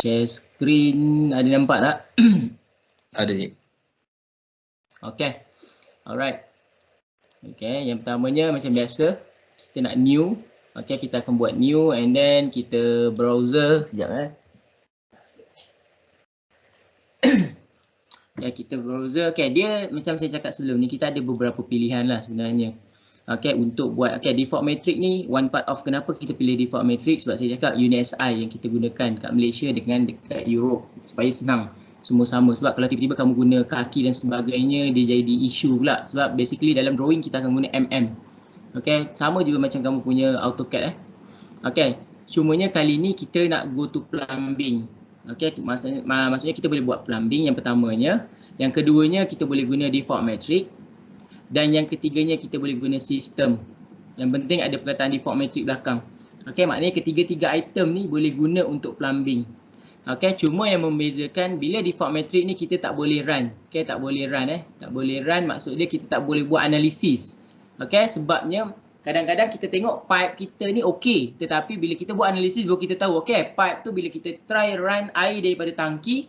share screen. Ada nampak tak? Ada je. Okay. Alright. Okay, yang pertamanya macam biasa, kita nak new. Okay, kita akan buat new and then kita browser. Sekejap Okay, kita browser. Okay, dia macam saya cakap sebelum ni, kita ada beberapa pilihan lah sebenarnya. Okay, untuk buat, okay, default matrix ni, one part of kenapa kita pilih default matrix, sebab saya cakap UNSI yang kita gunakan kat Malaysia dengan dekat Europe, supaya senang, semua sama. Sebab kalau tiba-tiba kamu guna kaki dan sebagainya, dia jadi isu pula. Sebab basically dalam drawing kita akan guna MM. Okay, sama juga macam kamu punya AutoCAD Okay, cumanya kali ni kita nak go to plumbing. Okay, maksudnya kita boleh buat plumbing yang pertamanya. Yang keduanya kita boleh guna default matrix. Dan yang ketiganya kita boleh guna sistem. Yang penting ada perkataan default matrix belakang. Okay, maknanya ketiga-tiga item ni boleh guna untuk plumbing. Okay, cuma yang membezakan bila default matrix ni kita tak boleh run. Okay, tak boleh run Tak boleh run maksud dia kita tak boleh buat analisis. Okay, sebabnya kadang-kadang kita tengok pipe kita ni okey. Tetapi bila kita buat analisis baru kita tahu okay, pipe tu bila kita try run air daripada tangki,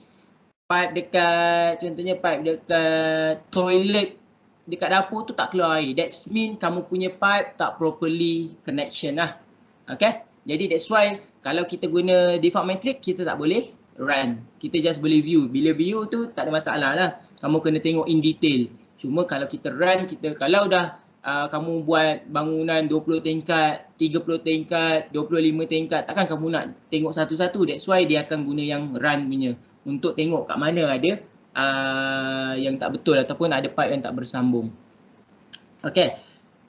pipe dekat, contohnya pipe dekat toilet dekat dapur tu tak keluar air. That's mean kamu punya pipe tak properly connection lah. Okay. Jadi that's why kalau kita guna default matrix kita tak boleh run. Kita just boleh view. Bila view tu tak ada masalah lah. Kamu kena tengok in detail. Cuma kalau kita run, kalau dah kamu buat bangunan 20 tingkat, 30 tingkat, 25 tingkat, takkan kamu nak tengok satu-satu. That's why dia akan guna yang run punya. Untuk tengok kat mana ada yang tak betul ataupun ada pipe yang tak bersambung. Okay.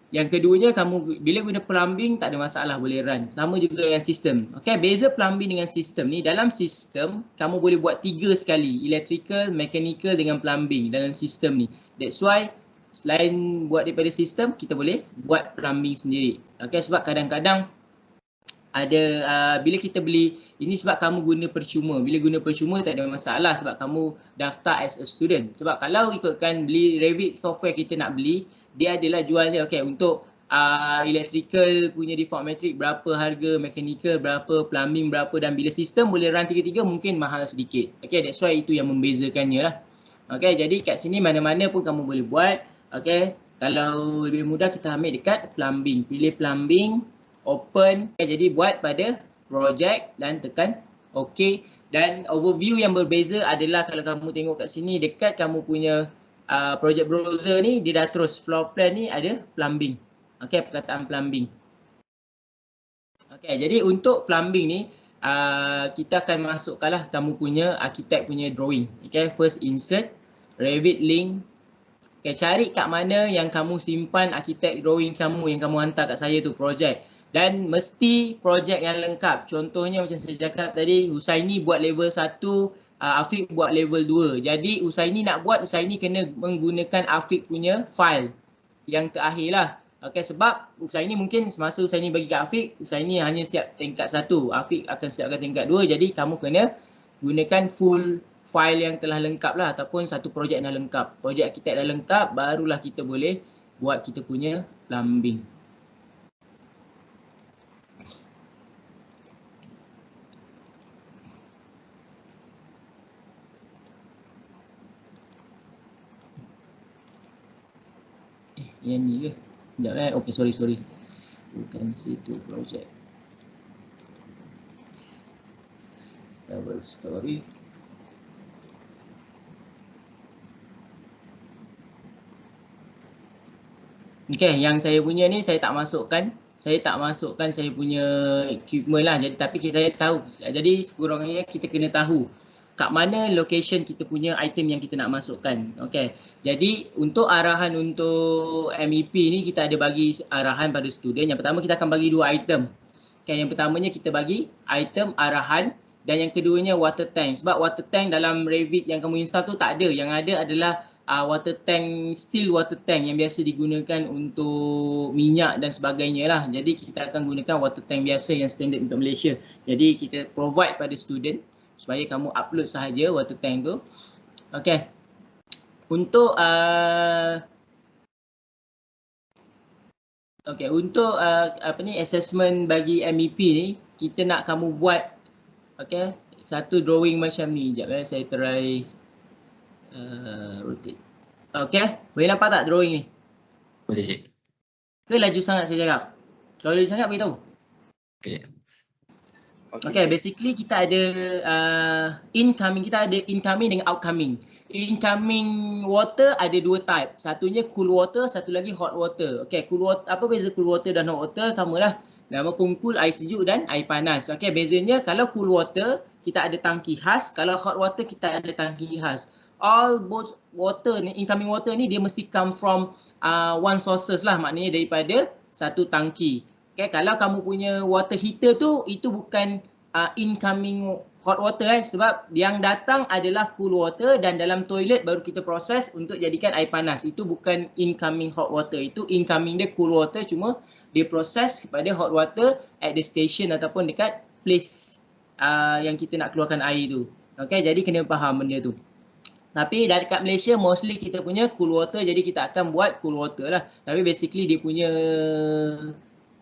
Yang keduanya, kamu bila guna plumbing tak ada masalah, boleh run. Sama juga dengan sistem. Okay, beza plumbing dengan sistem ni, dalam sistem kamu boleh buat 3 sekali. Electrical, mechanical dengan plumbing dalam sistem ni. That's why selain buat daripada sistem, kita boleh buat plumbing sendiri. Okay, sebab kadang-kadang ada bila kita beli, ini sebab kamu guna percuma. Bila guna percuma tak ada masalah sebab kamu daftar as a student. Sebab kalau ikutkan beli Revit software kita nak beli, dia adalah jualnya okay, untuk electrical punya default matrix berapa harga, mechanical berapa, plumbing berapa, dan bila sistem boleh run tiga-tiga mungkin mahal sedikit. Okay, that's why itu yang membezakannya lah. Okay, jadi kat sini mana-mana pun kamu boleh buat. Okay, kalau lebih mudah kita ambil dekat plumbing. Pilih plumbing, open. Okay, jadi buat pada project dan tekan OK. Dan overview yang berbeza adalah kalau kamu tengok kat sini dekat kamu punya project browser ni, dia dah terus floor plan ni ada plumbing. Okay, perkataan plumbing. Okay, jadi untuk plumbing ni kita akan masukkanlah kamu punya architect punya drawing. Okay, first insert Revit link. Okay, cari kat mana yang kamu simpan architect drawing kamu yang kamu hantar kat saya tu project. Dan mesti projek yang lengkap. Contohnya macam saya cakap tadi, Husaini buat level 1, Afiq buat level 2. Jadi Husaini nak buat, Husaini kena menggunakan Afiq punya file yang terakhir lah. Okay, sebab Husaini mungkin semasa Husaini bagi kat Afiq, Husaini hanya siap tingkat 1. Afiq akan siapkan tingkat 2. Jadi kamu kena gunakan full file yang telah lengkap lah. Ataupun satu projek dah lengkap. Projek arkitek dah lengkap, barulah kita boleh buat kita punya plumbing. Yang ni ke? Sekejap okay, sorry. Bukan situ project. Double story. Okay, yang saya punya ni saya tak masukkan. Saya punya equipment lah. Jadi tapi kita tahu. Jadi sekurang-kurangnya kita kena tahu kat mana location kita punya item yang kita nak masukkan. Okay. Jadi untuk arahan untuk MEP ni kita ada bagi arahan pada student. Yang pertama kita akan bagi 2 item. Okay, yang pertamanya kita bagi item arahan dan yang keduanya water tank. Sebab water tank dalam Revit yang kamu install tu tak ada. Yang ada adalah water tank, steel water tank yang biasa digunakan untuk minyak dan sebagainya lah. Jadi kita akan gunakan water tank biasa yang standard untuk Malaysia. Jadi kita provide pada student supaya kamu upload sahaja water tank tu. Okay. Untuk assessment bagi MEP ni, kita nak kamu buat, okay, satu drawing macam ni. Sekejap saya try rotate. Okay, boleh nampak tak drawing ni? Boleh cik. Ke laju sangat saya cakap? Kalau laju sangat beritahu. Okay. Okay, basically kita ada incoming, kita ada incoming dengan outcoming. Incoming water ada dua type. Satunya cool water, satu lagi hot water. Okay, cool water, apa beza cool water dan hot water? Samalah. Nama pun cool, air sejuk dan air panas. Okay, bezanya kalau cool water kita ada tangki khas, kalau hot water kita ada tangki khas. All both water ni, incoming water ni dia mesti come from one sources lah, maknanya daripada satu tangki. Okay, kalau kamu punya water heater tu, itu bukan incoming hot water sebab yang datang adalah cool water dan dalam toilet baru kita proses untuk jadikan air panas. Itu bukan incoming hot water, itu incoming dia cool water, cuma dia proses kepada hot water at the station ataupun dekat place yang kita nak keluarkan air tu. Okay, jadi kena faham benda tu. Tapi dekat Malaysia mostly kita punya cool water, jadi kita akan buat cool water lah. Tapi basically dia punya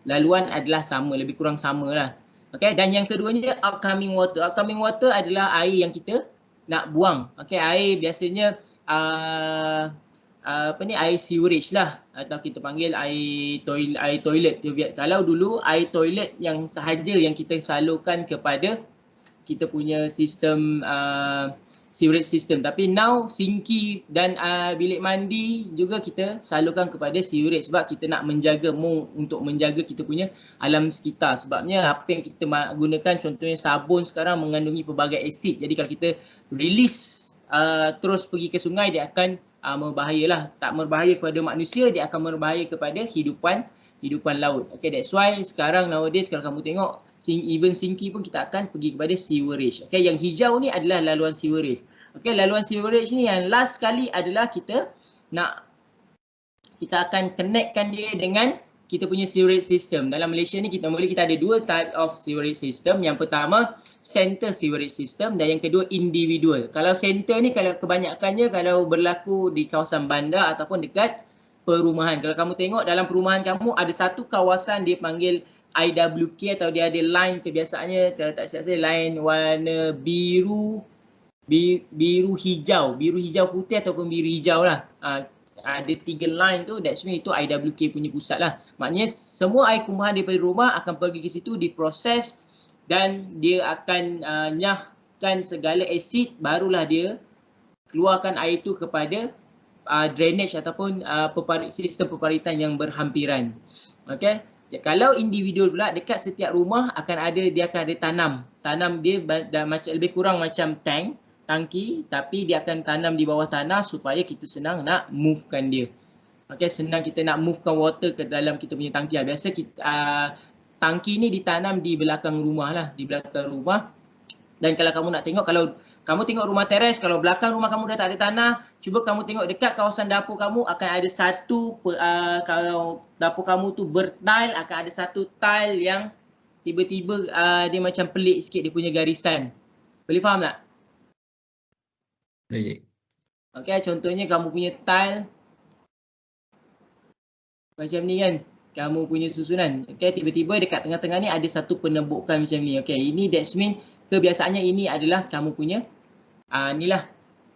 laluan adalah sama, lebih kurang sama lah. Okay, dan yang keduanya outcoming water. Outcoming water adalah air yang kita nak buang. Okay, air biasanya air sewerage lah, atau kita panggil air toilet. Kalau dulu air toilet yang sahaja yang kita salurkan kepada kita punya sistem sewerage system, tapi now sinki dan bilik mandi juga kita salurkan kepada sewerage sebab kita nak menjaga untuk menjaga kita punya alam sekitar. Sebabnya apa yang kita gunakan, contohnya sabun sekarang mengandungi pelbagai asid, jadi kalau kita release terus pergi ke sungai, dia akan membahayalah. Tak berbahaya kepada manusia, dia akan berbahaya kepada hidupan laut. Okay, that's why sekarang nowadays kalau kamu tengok even sinki pun kita akan pergi kepada sewerage. Okay, yang hijau ni adalah laluan sewerage. Okay, laluan sewerage ni yang last sekali adalah kita akan connectkan dia dengan kita punya sewerage system. Dalam Malaysia ni kita ada dua type of sewerage system. Yang pertama center sewerage system dan yang kedua individual. Kalau center ni kalau kebanyakannya kalau berlaku di kawasan bandar ataupun dekat perumahan. Kalau kamu tengok dalam perumahan kamu ada satu kawasan dia panggil IWK atau dia ada line, kebiasaannya tak silap saya line warna biru hijau putih ataupun biru hijau lah. Ada 3 line tu, that's mean itu IWK punya pusat lah. Maknanya semua air kumpulan daripada rumah akan pergi ke situ, diproses dan dia akan nyahkan segala asid, barulah dia keluarkan air tu kepada drainage ataupun sistem peparitan yang berhampiran. Okay. Kalau individual pula, dekat setiap rumah dia akan ada tanam dia macam lebih kurang macam tangki, tapi dia akan tanam di bawah tanah supaya kita senang nak movekan dia. Okay, senang kita nak movekan water ke dalam kita punya tangki. Biasa tangki ni ditanam di belakang rumah lah, di belakang rumah. Dan kalau kamu nak tengok, kalau kamu tengok rumah teres, kalau belakang rumah kamu dah tak ada tanah, cuba kamu tengok dekat kawasan dapur kamu akan ada satu, kalau dapur kamu tu bertile, akan ada satu tile yang tiba-tiba dia macam pelik sikit dia punya garisan. Boleh faham tak? Boleh. Okay, contohnya kamu punya tile macam ni kan, kamu punya susunan. Okay, tiba-tiba dekat tengah-tengah ni ada satu penembukan macam ni. Okay, ini that's mean kebiasaannya ini adalah kamu punya inilah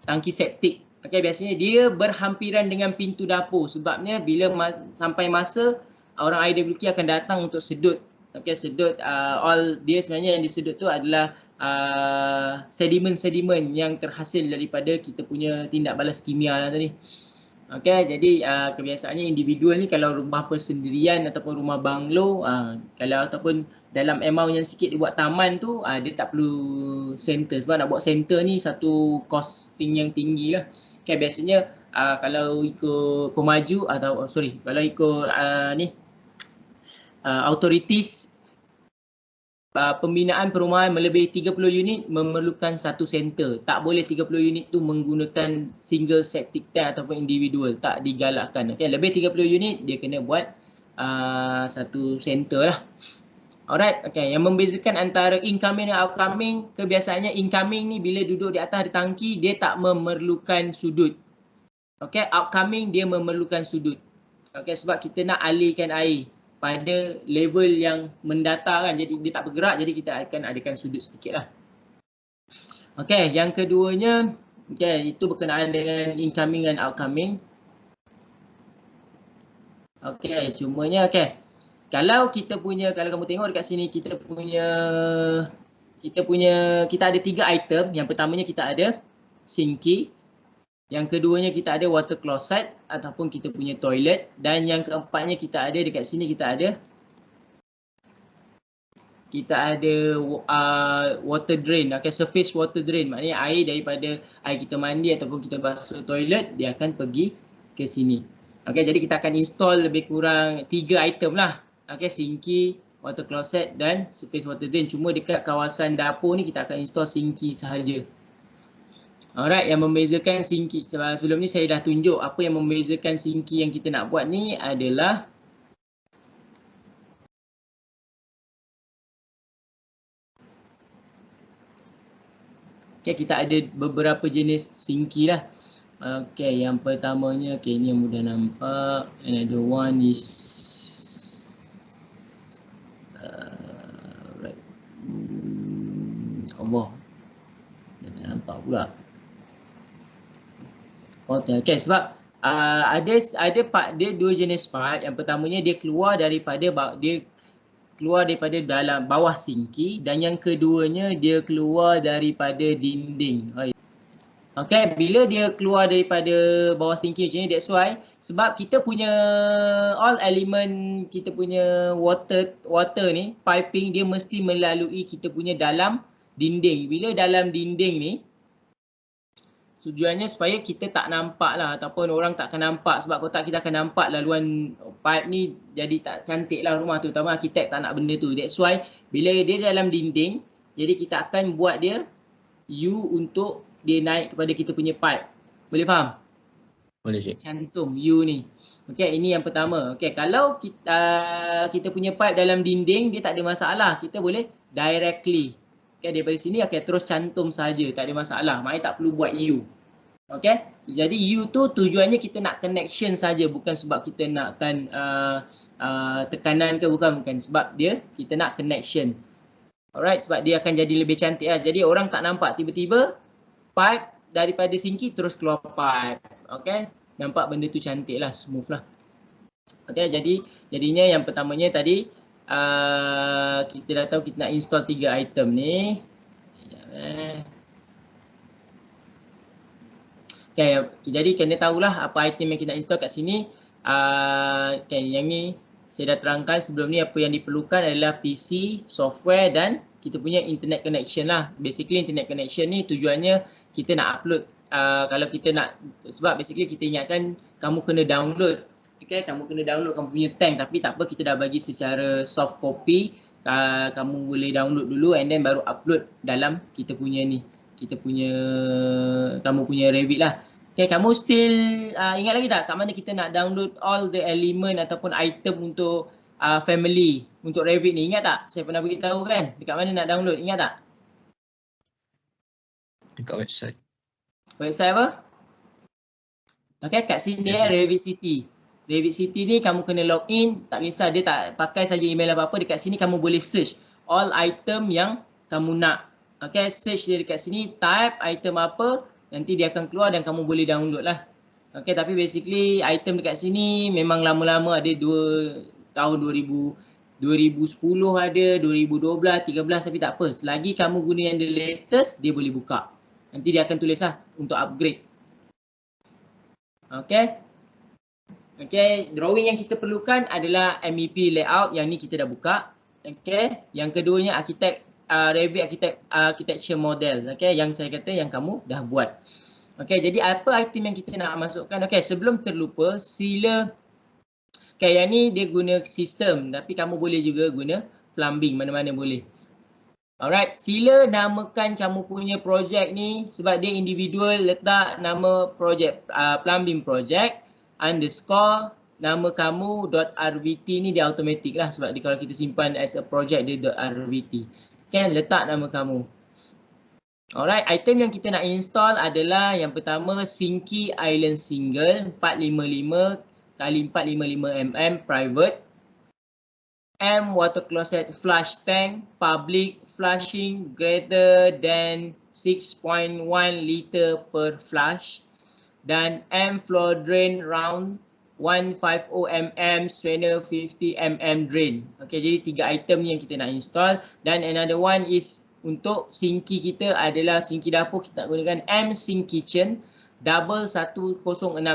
tangki septik. Okay, biasanya dia berhampiran dengan pintu dapur. Sebabnya bila sampai masa orang IWK akan datang untuk sedut. Okay, sedut dia sebenarnya yang disedut tu adalah sedimen-sedimen yang terhasil daripada kita punya tindak balas kimia lah tadi. Okay, jadi kebiasaannya individual ni kalau rumah persendirian ataupun rumah banglo, kalau ataupun dalam amount yang sikit dibuat taman tu, dia tak perlu center. Sebab nak buat center ni satu costing yang tinggi lah. Okay, biasanya kalau ikut pemaju atau kalau ikut authorities, pembinaan perumahan melebihi 30 unit memerlukan satu center. Tak boleh 30 unit tu menggunakan single septic tank ataupun individual. Tak digalakkan. Okay, lebih 30 unit dia kena buat satu center lah. Alright, okay. Yang membezakan antara incoming dan outcoming, kebiasaannya incoming ni bila duduk di atas tangki dia tak memerlukan sudut. Okay, outcoming dia memerlukan sudut. Okay, sebab kita nak alirkan air pada level yang mendatar kan, jadi dia tak bergerak, jadi kita akan adakan sudut sedikit lah. Okey, yang keduanya, okey, itu berkenaan dengan incoming dan outgoing. Okey, cumanya okey. Kalau kamu tengok dekat sini kita ada 3 item. Yang pertamanya kita ada sink key. Yang keduanya kita ada water closet ataupun kita punya toilet, dan yang keempatnya kita ada dekat sini kita ada water drain, surface water drain. Maknanya air daripada air kita mandi ataupun kita basuh toilet, dia akan pergi ke sini. Jadi kita akan install lebih kurang 3 item lah. Sinki, water closet dan surface water drain. Cuma dekat kawasan dapur ni kita akan install sinki sahaja. Alright, yang membezakan sinki, sebelum ni saya dah tunjuk apa yang membezakan sinki yang kita nak buat ni adalah kita ada beberapa jenis sinki lah. Yang pertamanya, ni yang mudah nampak. Another one is right. Allah, dah tak nampak pula. Sebab ada part dia, dua jenis part. Yang pertamanya dia keluar daripada dalam bawah sinki, dan yang keduanya dia keluar daripada dinding. Bila dia keluar daripada bawah sinki macam ni, that's why sebab kita punya all element, kita punya water ni, piping dia mesti melalui kita punya dalam dinding. Bila dalam dinding ni, tujuannya supaya kita tak nampak lah, ataupun orang tak akan nampak. Sebab kalau tak, kita akan nampak laluan pipe ni, jadi tak cantik lah rumah tu. Terutama arkitek tak nak benda tu. That's why bila dia dalam dinding, jadi kita akan buat dia U untuk dia naik kepada kita punya pipe. Boleh faham? Boleh, Cik. Cantum U ni. Ini yang pertama. Kalau kita punya pipe dalam dinding, dia tak ada masalah. Kita boleh directly daripada sini terus cantum saja, tak ada masalah. Maknanya tak perlu buat U. Jadi U tu tujuannya kita nak connection saja, bukan sebab kita nakkan tekanan ke, bukan. Sebab kita nak connection. Alright, sebab dia akan jadi lebih cantik lah. Jadi orang tak nampak tiba-tiba pipe daripada sinki terus keluar pipe. Nampak benda tu cantik lah, smooth lah. Jadinya yang pertamanya tadi, kita dah tahu kita nak install 3 item ni. Jadi kena tahulah apa item yang kita nak install kat sini. Yang ni saya dah terangkan sebelum ni, apa yang diperlukan adalah PC, software dan kita punya internet connection lah. Basically internet connection ni tujuannya kita nak upload. Kalau kita nak, sebab basically kita ingatkan kamu kena download. Kamu kena download kamu punya tank, tapi tak apa, kita dah bagi secara soft copy. Kamu boleh download dulu and then baru upload dalam kita punya ni. Kamu punya Revit lah. Kamu still ingat lagi tak kat mana kita nak download all the element ataupun item untuk family, untuk Revit ni? Ingat tak? Saya pernah beritahu kan? Dekat mana nak download? Ingat tak? Dekat website. Website apa? Kat sini Revit City. Revit City ni kamu kena log in, tak kisah dia tak pakai saja email apa-apa. Dekat sini kamu boleh search all item yang kamu nak. Search dia dekat sini, type item apa, nanti dia akan keluar dan kamu boleh download lah. Tapi basically item dekat sini memang lama-lama ada, tahun 2010 ada, 2012, 13, tapi tak apa. Selagi kamu guna yang the latest, dia boleh buka. Nanti dia akan tulis lah untuk upgrade. Drawing yang kita perlukan adalah MEP layout, yang ni kita dah buka. Yang keduanya Revit architecture model, yang saya kata yang kamu dah buat. Jadi apa item yang kita nak masukkan? Sebelum terlupa, sila. Yang ni dia guna sistem, tapi kamu boleh juga guna plumbing, mana-mana boleh. Alright, sila namakan kamu punya projek ni, sebab dia individual, letak nama projek, plumbing project underscore nama kamu .rvt ni, dia automatic lah, sebab kalau kita simpan as a project dia .rvt. Letak nama kamu. Alright, item yang kita nak install adalah yang pertama Sinki Island Single 455 x 455 mm private. M water closet flush tank public flushing greater than 6.1 liter per flush, dan M floor drain round 150 mm strainer 50 mm drain. Okay, jadi 3 item ni yang kita nak install. Dan another one is untuk sinki kita adalah sinki dapur, kita nak gunakan M Sink Kitchen double 1065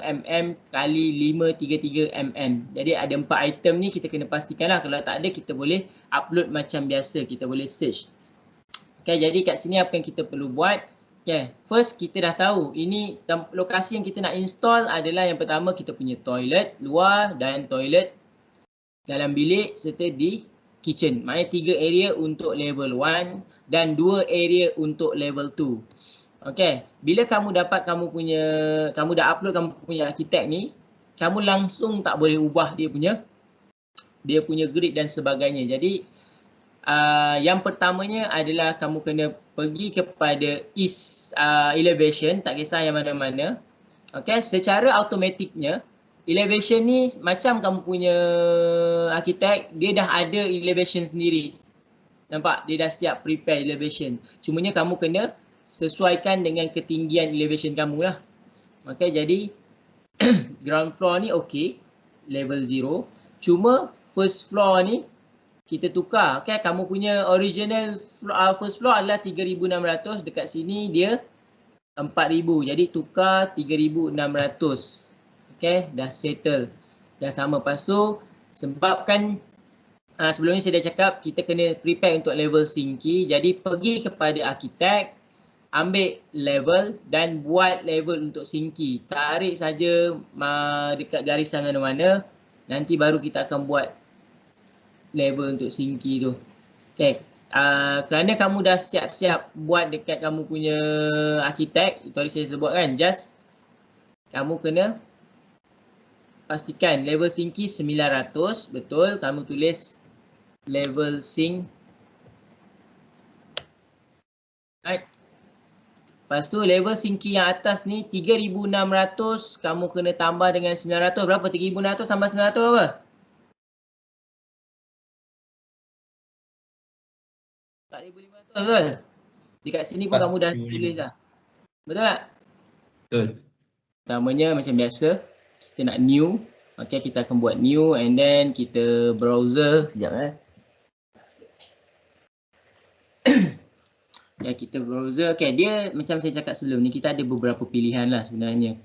mm kali 533 mm. Jadi ada 4 item ni kita kena pastikan lah. Kalau tak ada kita boleh upload macam biasa, kita boleh search. Okay, jadi kat sini apa yang kita perlu buat? Okay, first kita dah tahu ini lokasi yang kita nak install adalah yang pertama kita punya toilet luar dan toilet dalam bilik serta di kitchen. Maknanya 3 area untuk level 1 dan 2 area untuk level 2. Okay, bila kamu dapat kamu dah upload kamu punya arkitek ni, kamu langsung tak boleh ubah dia punya grid dan sebagainya. Jadi yang pertamanya adalah kamu kena pergi kepada east elevation, tak kisah yang mana-mana. Okay, secara automatiknya elevation ni macam kamu punya arkitek, dia dah ada elevation sendiri. Nampak? Dia dah siap prepare elevation. Cumanya kamu kena sesuaikan dengan ketinggian elevation kamu lah. Okay, jadi ground floor ni okay, level 0. Cuma first floor ni kita tukar. Okay, kamu punya original first floor adalah 3,600. Dekat sini dia 4,000. Jadi tukar 3,600. Okay, dah settle. Dah sama. Lepas tu sebabkan sebelum ni saya dah cakap kita kena prepare untuk level sinki. Jadi pergi kepada arkitek, ambil level dan buat level untuk sinki. Tarik saja dekat garisan mana-mana. Nanti baru kita akan buat level untuk sinki tu. Okay. Kerana kamu dah siap-siap buat dekat kamu punya arkitek, itu tadi saya sebut kan, just kamu kena pastikan level sinki 900, betul, kamu tulis level sink. Right. Lepas tu level sinki yang atas ni 3,600, kamu kena tambah dengan 900. Berapa? 3,600 tambah 900 apa? Tak 1,500, betul? Dekat sini pun kamu dah tulis dah. Betul tak? Betul. Pertamanya macam biasa, kita nak new. Okay, kita akan buat new and then kita browser. Sekejap Ya, kita browser. Okay, dia macam saya cakap sebelum ni, kita ada beberapa pilihan lah sebenarnya.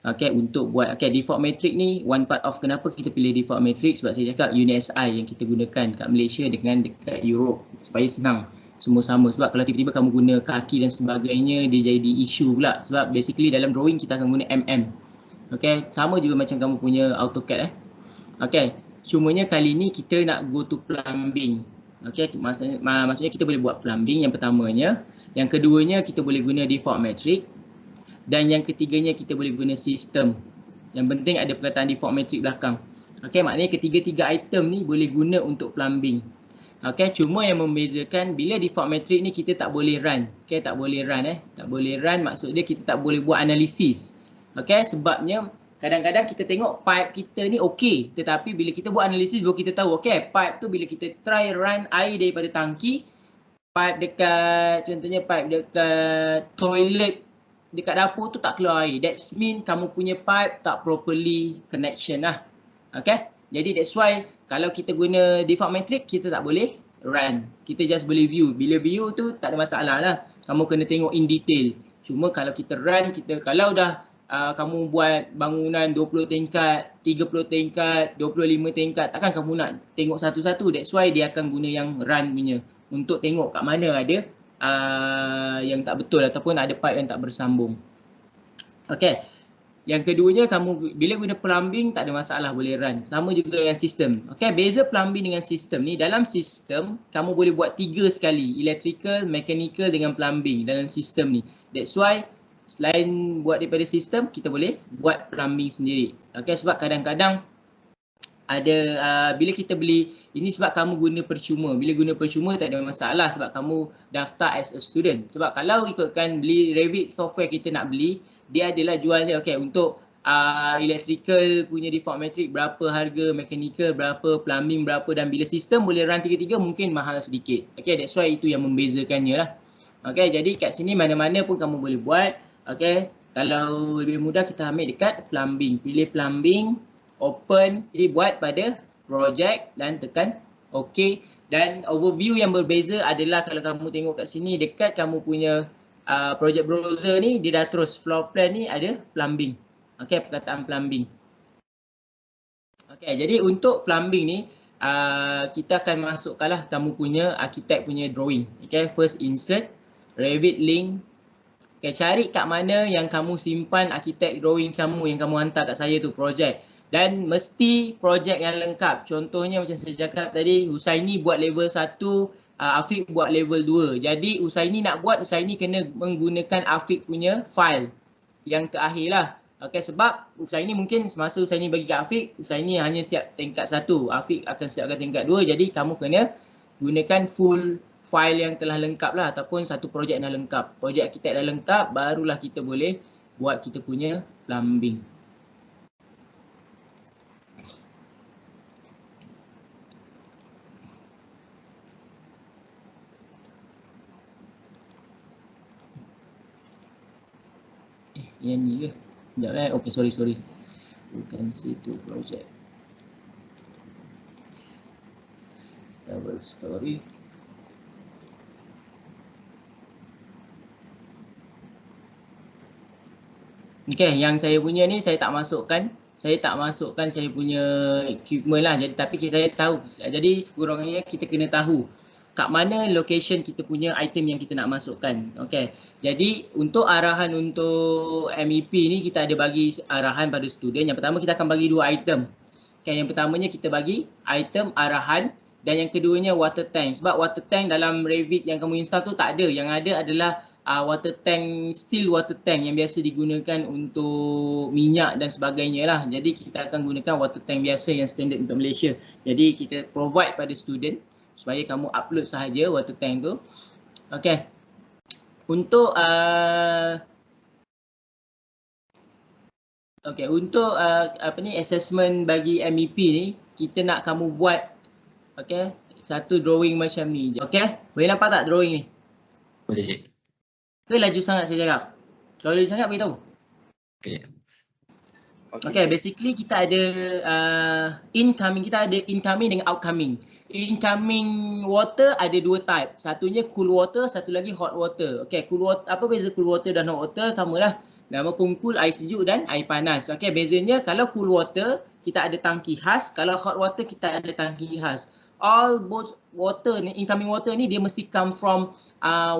Okay, untuk buat, okay, default matrix ni one part of kenapa kita pilih default matrix, sebab saya cakap UNSI yang kita gunakan kat Malaysia dengan dekat Europe supaya senang. Semua sama, sebab kalau tiba-tiba kamu guna kaki dan sebagainya, dia jadi isu pula. Sebab basically dalam drawing kita akan guna MM. Okay, sama juga macam kamu punya AutoCAD Okay, cumanya kali ni kita nak go to plumbing. Okay, maksudnya kita boleh buat plumbing yang pertamanya. Yang keduanya kita boleh guna default matrix. Dan yang ketiganya kita boleh guna sistem. Yang penting ada perkataan default matrix belakang. Okay, maknanya ketiga-tiga item ni boleh guna untuk plumbing. Okay, cuma yang membezakan bila default matrix ni kita tak boleh run. Okay, tak boleh run Tak boleh run maksud dia kita tak boleh buat analisis. Okay, sebabnya kadang-kadang kita tengok pipe kita ni okey, tetapi bila kita buat analisis baru kita tahu okey, pipe tu bila kita try run air daripada tangki, pipe dekat contohnya pipe dekat toilet dekat dapur tu tak keluar air. That's mean kamu punya pipe tak properly connection lah. Okay, jadi that's why kalau kita guna default matrix kita tak boleh run. Kita just boleh view. Bila view tu tak ada masalah lah. Kamu kena tengok in detail. Cuma kalau kita run, kalau dah kamu buat bangunan 20 tingkat, 30 tingkat, 25 tingkat, takkan kamu nak tengok satu-satu. That's why dia akan guna yang run punya untuk tengok kat mana ada yang tak betul ataupun ada pipe yang tak bersambung. Okay, yang keduanya kamu bila guna plumbing tak ada masalah, boleh run. Sama juga dengan sistem. Okay, beza plumbing dengan sistem ni, dalam sistem kamu boleh buat 3 sekali, electrical, mechanical dengan plumbing dalam sistem ni. That's why selain buat daripada sistem, kita boleh buat plumbing sendiri. Okay, sebab kadang-kadang ada bila kita beli, ini sebab kamu guna percuma. Bila guna percuma tak ada masalah sebab kamu daftar as a student. Sebab kalau ikutkan beli Revit software kita nak beli, dia adalah jualnya okay untuk electrical punya default matrix berapa harga, mechanical berapa, plumbing berapa, dan bila sistem boleh run tiga-tiga mungkin mahal sedikit. Okay, that's why itu yang membezakannya lah. Okay, jadi kat sini mana-mana pun kamu boleh buat. Okay, kalau lebih mudah kita ambil dekat plumbing. Pilih plumbing, open, jadi buat pada project dan tekan OK. Dan overview yang berbeza adalah kalau kamu tengok kat sini dekat kamu punya project browser ni, dia dah terus floor plan ni ada plumbing. Okay, perkataan plumbing. Okay, jadi untuk plumbing ni kita akan masukkanlah kamu punya architect punya drawing. Okay, first insert, Revit link. Okay, cari kat mana yang kamu simpan architect drawing kamu yang kamu hantar kat saya tu project. Dan mesti projek yang lengkap. Contohnya macam saya cakap tadi, Husaini buat level 1, Afiq buat level 2. Jadi Husaini nak buat, Husaini kena menggunakan Afiq punya file yang terakhir lah. Okay, sebab Husaini mungkin semasa Husaini bagi kat Afiq, Husaini hanya siap tingkat 1. Afiq akan siapkan tingkat 2. Jadi kamu kena gunakan full file yang telah lengkap lah, ataupun satu projek dah lengkap. Projek arkitek dah lengkap, barulah kita boleh buat kita punya plumbing. Yang ni ke? Sekejap okay, sorry. Bukan situ project. Double story. Okay, yang saya punya ni saya tak masukkan. Saya punya equipment lah. Jadi tapi kita tahu. Jadi sekurang-kurangnya kita kena tahu kat mana location kita punya item yang kita nak masukkan. Okay. Jadi untuk arahan untuk MEP ni kita ada bagi arahan pada student. Yang pertama kita akan bagi 2 item. Okay, yang pertamanya kita bagi item arahan dan yang keduanya water tank. Sebab water tank dalam Revit yang kamu install tu tak ada. Yang ada adalah water tank, steel water tank yang biasa digunakan untuk minyak dan sebagainya lah. Jadi kita akan gunakan water tank biasa yang standard untuk Malaysia. Jadi kita provide pada student supaya kamu upload sahaja water tank tu. Okay. Untuk assessment bagi MEP ni, kita nak kamu buat satu drawing macam ni. Okay, boleh nampak tak drawing ni? Boleh, Cik. Ke laju sangat saya cakap? Kalau laju sangat beritahu. Okay, basically kita ada incoming dengan outgoing. Incoming water ada 2 type. Satunya cool water, satu lagi hot water. Okay, cool water, apa beza cool water dan hot water? Samalah. Nama pun cool, air sejuk dan air panas. Okay, bezanya kalau cool water kita ada tangki khas, kalau hot water kita ada tangki khas. All both water ni, incoming water ni dia mesti come from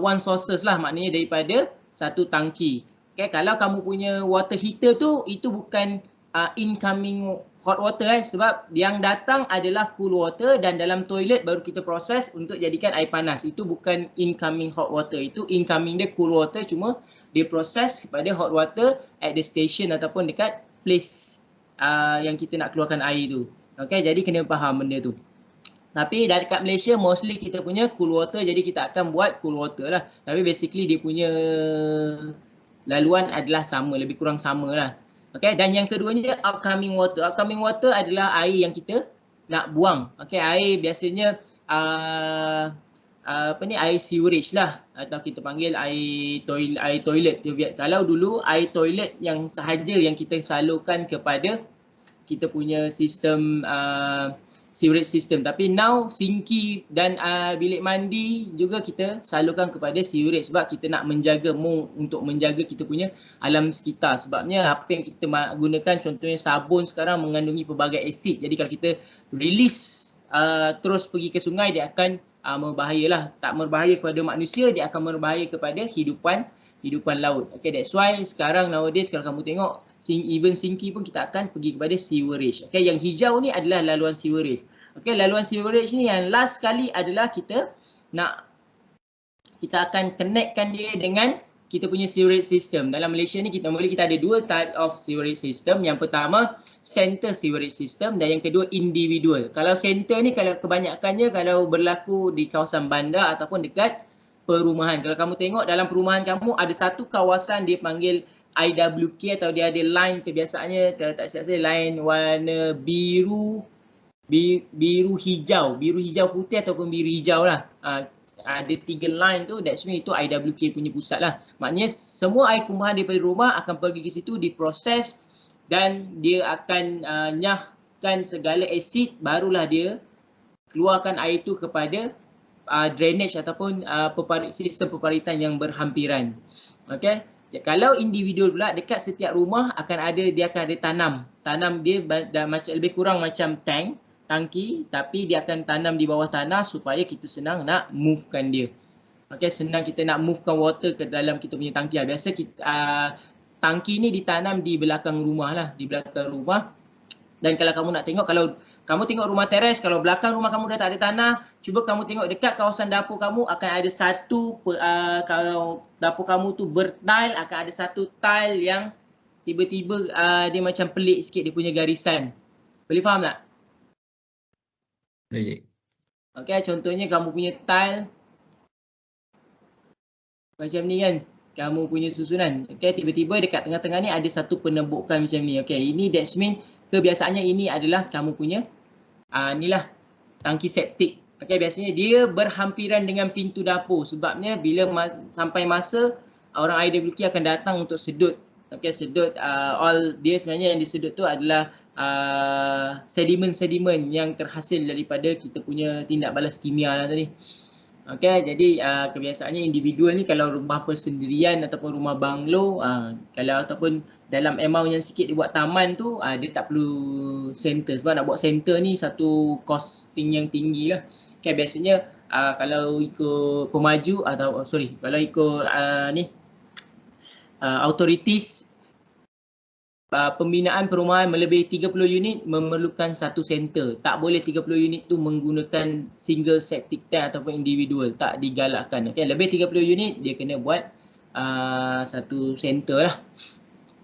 one sources lah, maknanya daripada satu tangki. Okay, kalau kamu punya water heater tu, itu bukan incoming hot water sebab yang datang adalah cool water dan dalam toilet baru kita proses untuk jadikan air panas. Itu bukan incoming hot water, itu incoming dia cool water, cuma dia proses kepada hot water at the station ataupun dekat place yang kita nak keluarkan air tu. Okay, jadi kena faham benda tu. Tapi dekat Malaysia mostly kita punya cool water, jadi kita akan buat cool water lah. Tapi basically dia punya laluan adalah sama, lebih kurang sama lah. Okay, dan yang keduanya upcoming water. Upcoming water adalah air yang kita nak buang. Okay, air biasanya air sewerage lah, atau kita panggil air toilet. Kalau dulu air toilet yang sahaja yang kita salurkan kepada kita punya sistem sewerage system, tapi now sinki dan bilik mandi juga kita salurkan kepada sewerage sebab kita nak menjaga untuk menjaga kita punya alam sekitar. Sebabnya apa yang kita gunakan, contohnya sabun sekarang mengandungi pelbagai asid. Jadi kalau kita release terus pergi ke sungai, dia akan membahayalah. Tak berbahaya kepada manusia, dia akan berbahaya kepada hidupan laut. Okay, that's why sekarang nowadays kalau kamu tengok even sinki pun kita akan pergi kepada sewerage. Okay, yang hijau ni adalah laluan sewerage. Okay, laluan sewerage ni yang last sekali adalah kita akan connectkan dia dengan kita punya sewerage system. Dalam Malaysia ni kita ada 2 type of sewerage system. Yang pertama center sewerage system dan yang kedua individual. Kalau center ni kalau kebanyakannya kalau berlaku di kawasan bandar ataupun dekat perumahan. Kalau kamu tengok dalam perumahan kamu ada satu kawasan dia panggil IWK atau dia ada line kebiasaannya, kalau tak silap saya line warna biru hijau putih ataupun biru hijau lah. Ada 3 line tu, that's mean itu IWK punya pusat lah. Maknanya semua air kumbahan daripada rumah akan pergi ke situ, diproses dan dia akan nyahkan segala asid, barulah dia keluarkan air itu kepada drainage ataupun sistem peparitan yang berhampiran. Okay. Kalau individual pula, dekat setiap rumah dia akan ada tanam dia macam lebih kurang macam tangki, tapi dia akan tanam di bawah tanah supaya kita senang nak movekan dia. Okay, senang kita nak movekan water ke dalam kita punya tangki. Biasa tangki ni ditanam di belakang rumah lah, di belakang rumah. Dan kalau kamu nak tengok, kalau kamu tengok rumah teres, kalau belakang rumah kamu dah tak ada tanah, cuba kamu tengok dekat kawasan dapur kamu akan ada satu, kalau dapur kamu tu bertile, akan ada satu tile yang tiba-tiba dia macam pelik sikit dia punya garisan. Boleh faham tak? Boleh, Cik. Okay, contohnya kamu punya tile macam ni kan, kamu punya susunan. Okay, tiba-tiba dekat tengah-tengah ni ada satu penembukan macam ni. Okay, ini that's mean kebiasaannya ini adalah kamu punya inilah tangki septik. Okay, biasanya dia berhampiran dengan pintu dapur. Sebabnya bila sampai masa orang IWK akan datang untuk sedut. Okay, sedut dia sebenarnya yang disedut tu adalah sedimen-sedimen yang terhasil daripada kita punya tindak balas kimia lah tadi. Okay, jadi kebiasaannya individual ni kalau rumah persendirian ataupun rumah banglo, kalau ataupun dalam amount yang sikit dibuat taman tu, dia tak perlu center. Sebab nak buat center ni satu costing yang tinggi lah. Okay, biasanya kalau ikut pemaju atau kalau ikut authorities, pembinaan perumahan melebihi 30 unit memerlukan satu center. Tak boleh 30 unit tu menggunakan single septic tank ataupun individual. Tak digalakkan. Okay, lebih 30 unit dia kena buat satu center lah.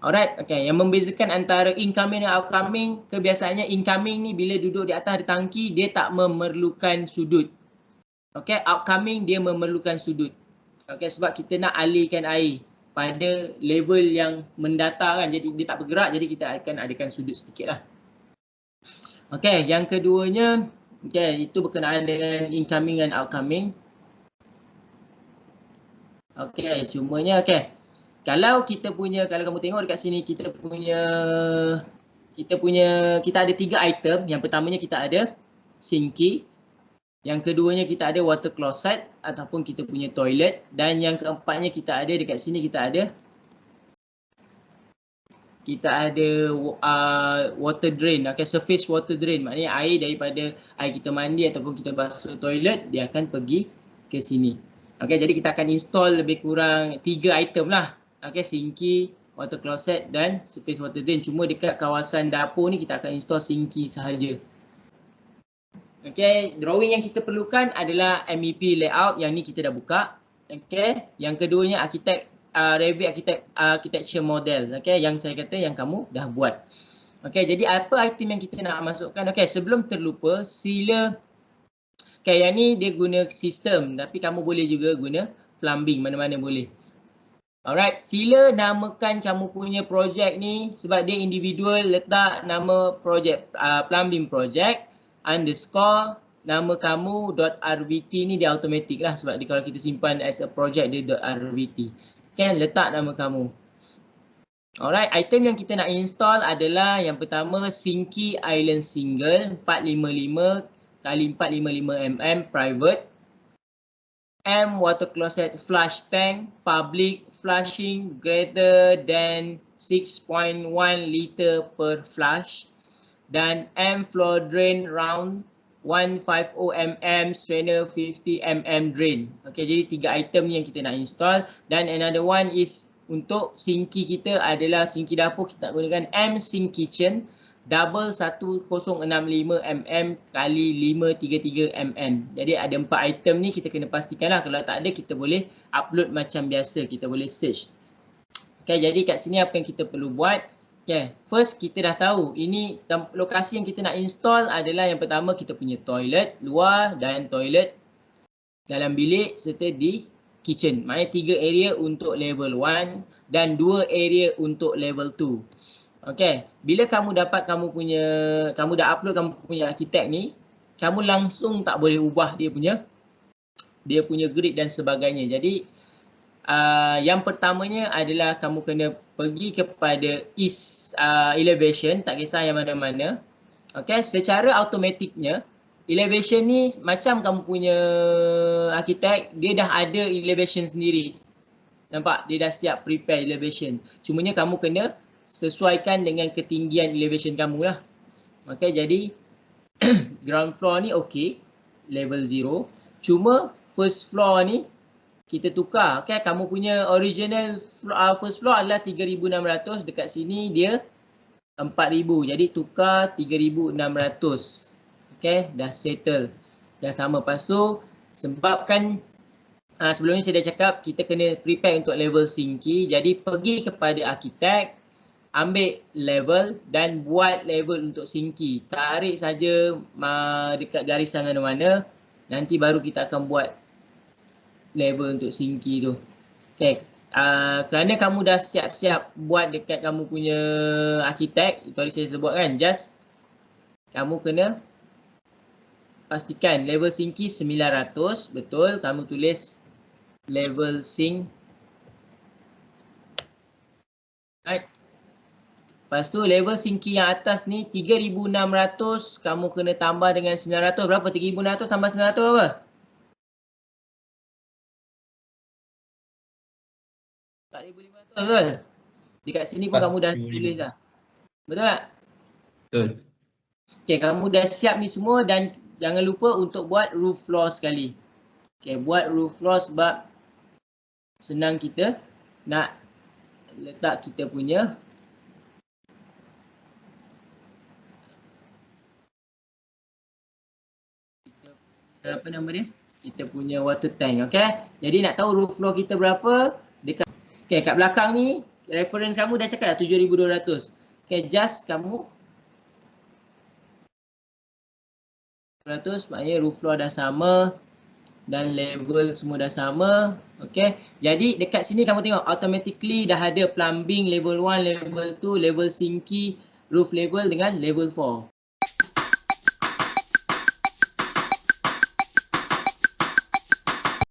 Alright, okay. Yang membezakan antara incoming dan outcoming, kebiasaannya incoming ni bila duduk di atas ada tangki, dia tak memerlukan sudut. Okay, outcoming dia memerlukan sudut. Okay, sebab kita nak alihkan air pada level yang mendatar kan, jadi dia tak bergerak, jadi kita akan adakan sudut sedikit lah. Okay, yang keduanya, okay, itu berkenaan dengan incoming dan outcoming. Okay, cumanya okay, kalau kamu tengok dekat sini kita ada 3 item. Yang pertamanya kita ada sinki. Yang keduanya kita ada water closet ataupun kita punya toilet. Dan yang keempatnya kita ada dekat sini kita ada water drain. Okay, surface water drain. Maknanya air daripada air kita mandi ataupun kita basuh toilet, dia akan pergi ke sini. Okay, jadi kita akan install lebih kurang 3 item lah. Okay, sinki, water closet dan surface water drain. Cuma dekat kawasan dapur ni kita akan install sinki sahaja. Okay, drawing yang kita perlukan adalah MEP layout, yang ni kita dah buka. Okay, yang keduanya Revit architecture model. Okay, yang saya kata yang kamu dah buat. Okay, jadi apa item yang kita nak masukkan? Okay, sebelum terlupa, sila. Okay, yang ni dia guna sistem, tapi kamu boleh juga guna plumbing, mana-mana boleh. Alright, sila namakan kamu punya projek ni, sebab dia individual, letak nama projek, plumbing project underscore nama kamu .rvt ni dia automatic lah, sebab kalau kita simpan as a project dia .rvt. Okay, letak nama kamu. Alright, item yang kita nak install adalah yang pertama sinki island single 455 x 455 mm private. M water closet flush tank public flushing greater than 6.1 liter per flush. Dan M floor drain round 150 mm strainer 50 mm drain. Okay, jadi 3 item ni yang kita nak install. Dan another one is untuk sinki kita adalah sinki dapur, kita nak gunakan M sink kitchen double 1065 mm kali 533 mm. Jadi ada 4 item ni kita kena pastikan lah. Kalau tak ada kita boleh upload macam biasa, kita boleh search. Okay, jadi kat sini apa yang kita perlu buat? Okay, first kita dah tahu ini lokasi yang kita nak install adalah yang pertama kita punya toilet luar dan toilet dalam bilik serta di kitchen. Maknanya 3 area untuk level 1 dan 2 area untuk level 2. Okey, bila kamu dapat kamu dah upload kamu punya arkitek ni, kamu langsung tak boleh ubah dia punya grid dan sebagainya. Jadi yang pertamanya adalah kamu kena pergi kepada east elevation, tak kisah yang mana-mana. Okey, secara automatiknya elevation ni macam kamu punya arkitek, dia dah ada elevation sendiri. Nampak? Dia dah siap prepare elevation. Cumanya kamu kena sesuaikan dengan ketinggian elevation kamu lah. Okey, jadi ground floor ni okey, level 0. Cuma first floor ni kita tukar. Okey, kamu punya original first floor adalah 3,600, dekat sini dia 4,000. Jadi tukar 3,600. Okey, dah settle. Dah sama. Lepas tu sebabkan sebelum ni saya dah cakap kita kena prepare untuk level sinki. Jadi pergi kepada arkitek, ambil level dan buat level untuk sinki. Tarik saja dekat garisan mana-mana. Nanti baru kita akan buat level untuk sinki tu. Okay. Kerana kamu dah siap-siap buat dekat kamu punya arkitek, itu tadi saya sebut kan, just kamu kena pastikan level sinki 900, betul, kamu tulis level sink. Right. Lepas tu level sinki yang atas ni 3,600, kamu kena tambah dengan 900. Berapa? 3,600 tambah 900 apa? Betul? Dekat sini pun kamu dah tulis dah. Betul tak? Betul. Okay, kamu dah siap ni semua dan jangan lupa untuk buat roof floor sekali. Okay, buat roof floor sebab senang kita nak letak kita punya apa nama dia? Kita punya water tank, okey? Jadi nak tahu roof floor kita berapa? Dekat okey, kat belakang ni reference kamu dah cakap 7,200. Okey, just kamu 200, maknanya roof floor dah sama dan level semua dah sama. Okey. Jadi dekat sini kamu tengok automatically dah ada plumbing level 1, level 2, level sinki, roof level dengan level 4.